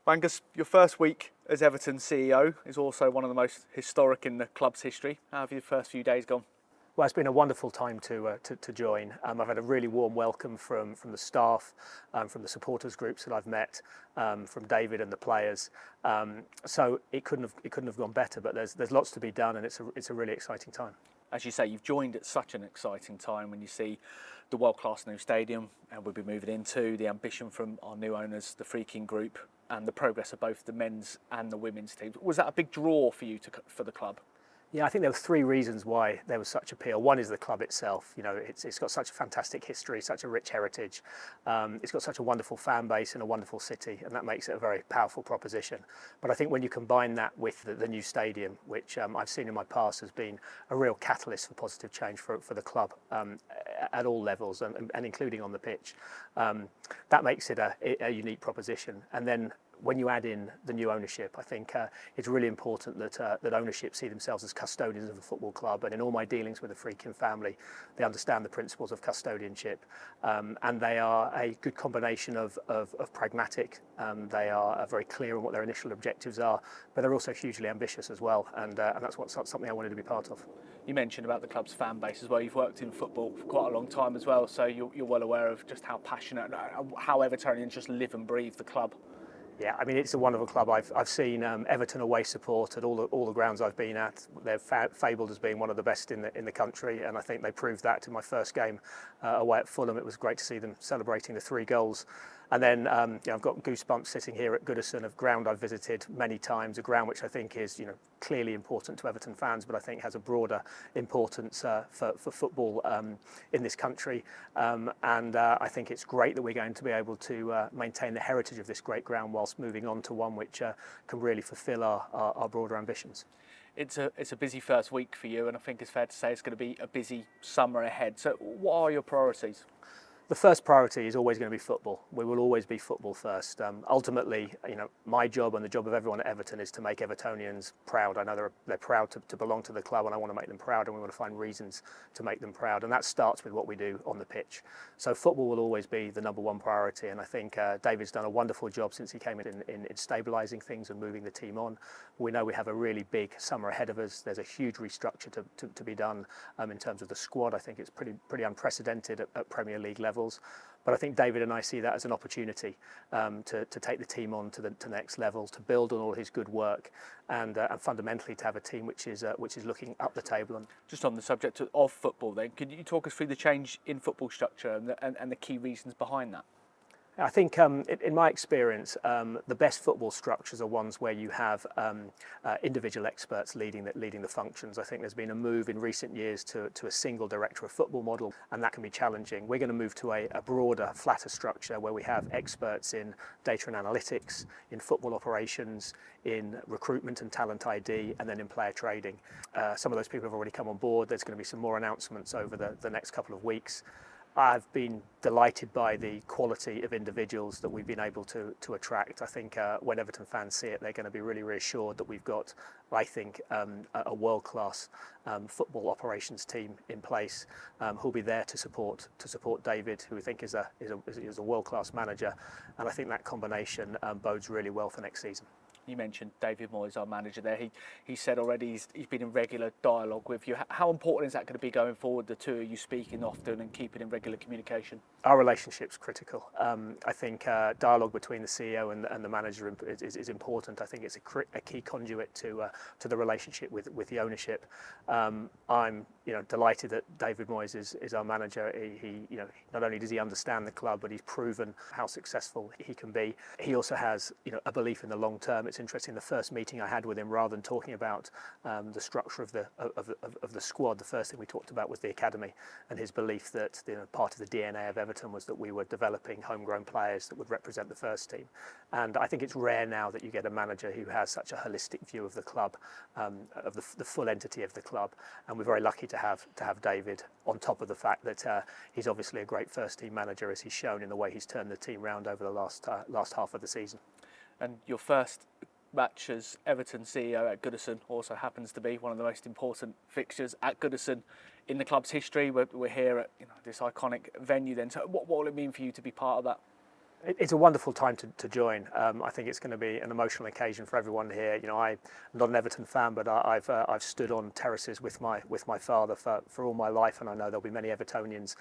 Angus, your first week as Everton CEO is also one of the most historic in the club's history. How have your first few days gone? Well, it's been a wonderful time to join. I've had a really warm welcome from the staff, from the supporters groups that I've met, from David and the players. So it couldn't have gone better. But there's lots to be done, and it's a really exciting time. As you say, you've joined at such an exciting time when you see the world-class new stadium and we'll be moving into the ambition from our new owners, the Freaking Group, and the progress of both the men's and the women's teams. Was that a big draw for you for the club? Yeah, I think there were three reasons why there was such appeal. One is the club itself. You know, it's got such a fantastic history, such a rich heritage. It's got such a wonderful fan base and a wonderful city, and that makes it a very powerful proposition. But I think when you combine that with the new stadium, which I've seen in my past as being a real catalyst for positive change for the club at all levels and including on the pitch, that makes it a unique proposition. And then when you add in the new ownership, I think it's really important that ownership see themselves as custodians of the football club. And in all my dealings with the Freaking family, they understand the principles of custodianship, and they are a good combination of pragmatic. They are very clear on what their initial objectives are, but they're also hugely ambitious as well. And that's something I wanted to be part of. You mentioned about the club's fan base as well. You've worked in football for quite a long time as well, so you're well aware of just how passionate, how Evertonians just live and breathe the club. Yeah, I mean, it's a wonderful club. I've seen Everton away support at all the grounds I've been at. They're fabled as being one of the best in the country, and I think they proved that in my first game away at Fulham. It was great to see them celebrating the 3 goals. And then I've got goosebumps sitting here at Goodison, a ground I've visited many times, a ground which I think is clearly important to Everton fans, but I think has a broader importance for football in this country. And I think it's great that we're going to be able to maintain the heritage of this great ground whilst moving on to one which can really fulfil our broader ambitions. It's a busy first week for you, and I think it's fair to say it's going to be a busy summer ahead. So what are your priorities? The first priority is always going to be football. We will always be football first. Ultimately, my job and the job of everyone at Everton is to make Evertonians proud. I know they're proud to belong to the club, and I want to make them proud, and we want to find reasons to make them proud. And that starts with what we do on the pitch. So football will always be the number one priority, and I think David's done a wonderful job since he came in stabilising things and moving the team on. We know we have a really big summer ahead of us. There's a huge restructure to be done in terms of the squad. I think it's pretty unprecedented at Premier League levels. But I think David and I see that as an opportunity to take the team on to the next levels, to build on all his good work, and fundamentally to have a team which is looking up the table. And just on the subject of football, then, could you talk us through the change in football structure and the key reasons behind that? I think, in my experience, the best football structures are ones where you have individual experts leading the functions. I think there's been a move in recent years to a single director of football model, and that can be challenging. We're going to move to a broader, flatter structure where we have experts in data and analytics, in football operations, in recruitment and talent ID, and then in player trading. Some of those people have already come on board. There's going to be some more announcements over the next couple of weeks. I've been delighted by the quality of individuals that we've been able to attract. I think when Everton fans see it, they're going to be really reassured that we've got, I think, a world-class football operations team in place who'll be there to support David, who we think is a world-class manager, and I think that combination bodes really well for next season. You mentioned David Moyes, our manager there. He said already he's been in regular dialogue with you. How important is that going to be going forward, the two of you speaking often and keeping in regular communication? Our relationship's critical. I think dialogue between the CEO and the manager is important. I think it's a key conduit to the relationship with the ownership. I'm delighted that David Moyes is our manager. He not only does he understand the club, but he's proven how successful he can be. He also has a belief in the long term. It's interesting, the first meeting I had with him, rather than talking about the structure of the squad, the first thing we talked about was the academy, and his belief that part of the DNA of Everton was that we were developing homegrown players that would represent the first team. And I think it's rare now that you get a manager who has such a holistic view of the club, of the full entity of the club, and we're very lucky to have David, on top of the fact that he's obviously a great first team manager, as he's shown in the way he's turned the team round over the last half of the season. And your first match as Everton CEO at Goodison also happens to be one of the most important fixtures at Goodison in the club's history. We're here at this iconic venue then. So what will it mean for you to be part of that? It's a wonderful time to join. I think it's going to be an emotional occasion for everyone here. You know, I'm not an Everton fan, but I've stood on terraces with my father for all my life, and I know there'll be many Evertonians,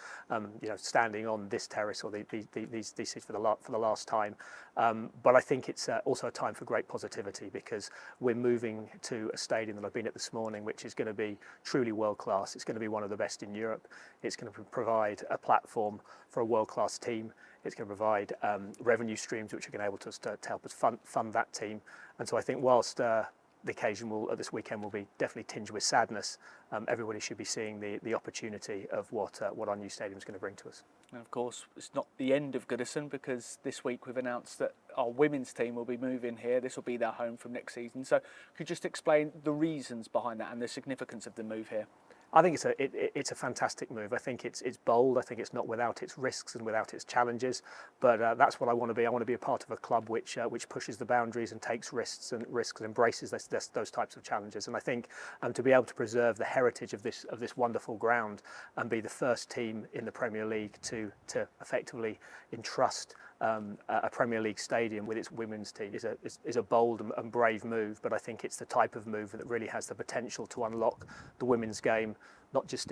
you know, standing on this terrace or these seats for the last time. But I think it's also a time for great positivity, because we're moving to a stadium that I've been at this morning, which is going to be truly world class. It's going to be one of the best in Europe. It's going to provide a platform for a world class team. It's going to provide revenue streams which are going to be able to help us fund that team. And so I think whilst the occasion this weekend will be definitely tinged with sadness, everybody should be seeing the opportunity of what our new stadium is going to bring to us. And of course, it's not the end of Goodison, because this week we've announced that our women's team will be moving here. This will be their home from next season. So could you just explain the reasons behind that and the significance of the move here? I think it's a fantastic move. I think it's bold. I think it's not without its risks and without its challenges. But that's what I want to be. I want to be a part of a club which pushes the boundaries and takes risks and embraces those types of challenges. And I think to be able to preserve the heritage of this wonderful ground and be the first team in the Premier League to effectively entrust a Premier League stadium with its women's team is a bold and brave move. But I think it's the type of move that really has the potential to unlock the women's game, not just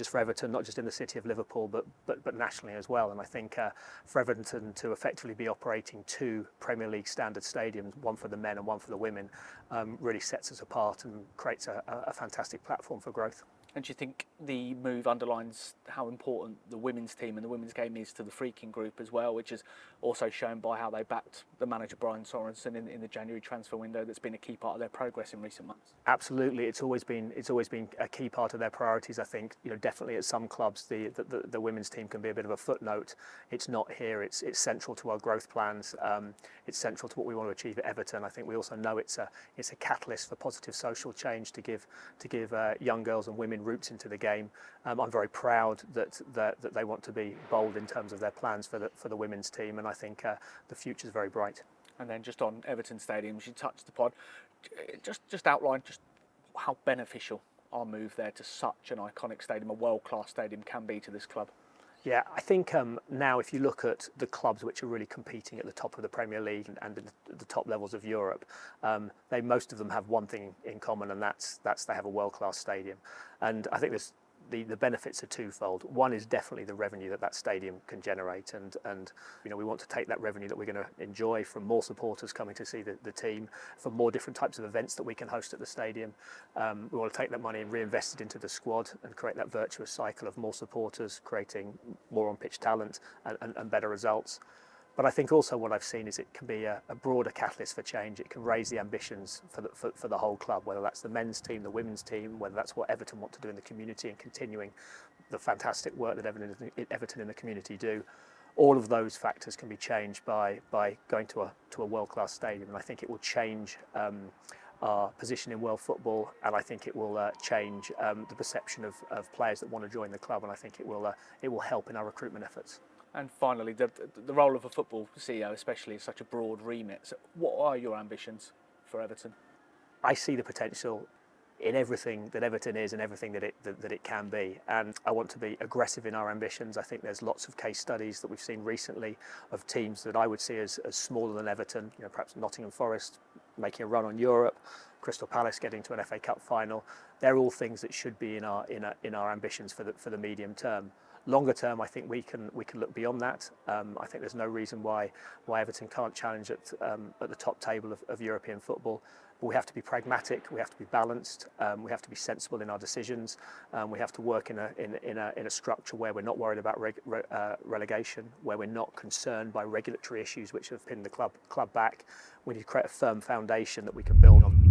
for Everton, not just in the city of Liverpool, but nationally as well. And I think for Everton to effectively be operating two Premier League standard stadiums, one for the men and one for the women, really sets us apart and creates a fantastic platform for growth. And do you think the move underlines how important the women's team and the women's game is to the Freaking Group as well, which is also shown by how they backed the manager Brien in the January transfer window? That's been a key part of their progress in recent months. Absolutely, it's always been a key part of their priorities. I think, you know, definitely at some clubs the women's team can be a bit of a footnote. It's not here. It's central to our growth plans. It's central to what we want to achieve at Everton. I think we also know it's a catalyst for positive social change to give young girls and women roots into the game. I'm very proud that they want to be bold in terms of their plans for the women's team, and I think the future is very bright. And then just on Everton stadiums, you touched upon, just outline just how beneficial our move there to such an iconic stadium, a world-class stadium, can be to this club. Yeah, I think now if you look at the clubs which are really competing at the top of the Premier League and at the top levels of Europe, most of them have one thing in common, and that's they have a world-class stadium. And I think the benefits are twofold. One is definitely the revenue that stadium can generate, and you know, we want to take that revenue that we're going to enjoy from more supporters coming to see the team, from more different types of events that we can host at the stadium. We want to take that money and reinvest it into the squad and create that virtuous cycle of more supporters, creating more on-pitch talent and better results. But I think also what I've seen is it can be a broader catalyst for change. It can raise the ambitions for the whole club, whether that's the men's team, the women's team, whether that's what Everton want to do in the community and continuing the fantastic work that Everton in the community do. All of those factors can be changed by going to a world-class stadium, and I think it will change our position in world football, and I think it will change the perception of players that want to join the club, and I think it will help in our recruitment efforts. And finally, the role of a football CEO especially is such a broad remit. So what are your ambitions for Everton? I see the potential in everything that Everton is and everything that it can be, and I want to be aggressive in our ambitions. I think there's lots of case studies that we've seen recently of teams that I would see as smaller than Everton, you know, perhaps Nottingham Forest making a run on Europe, Crystal Palace getting to an FA Cup final. They're all things that should be in our ambitions for the medium term. Longer term, I think we can look beyond that. I think there's no reason why Everton can't challenge at the top table of European football. But we have to be pragmatic. We have to be balanced. We have to be sensible in our decisions. We have to work in a structure where we're not worried about relegation, where we're not concerned by regulatory issues which have pinned the club back. We need to create a firm foundation that we can build on.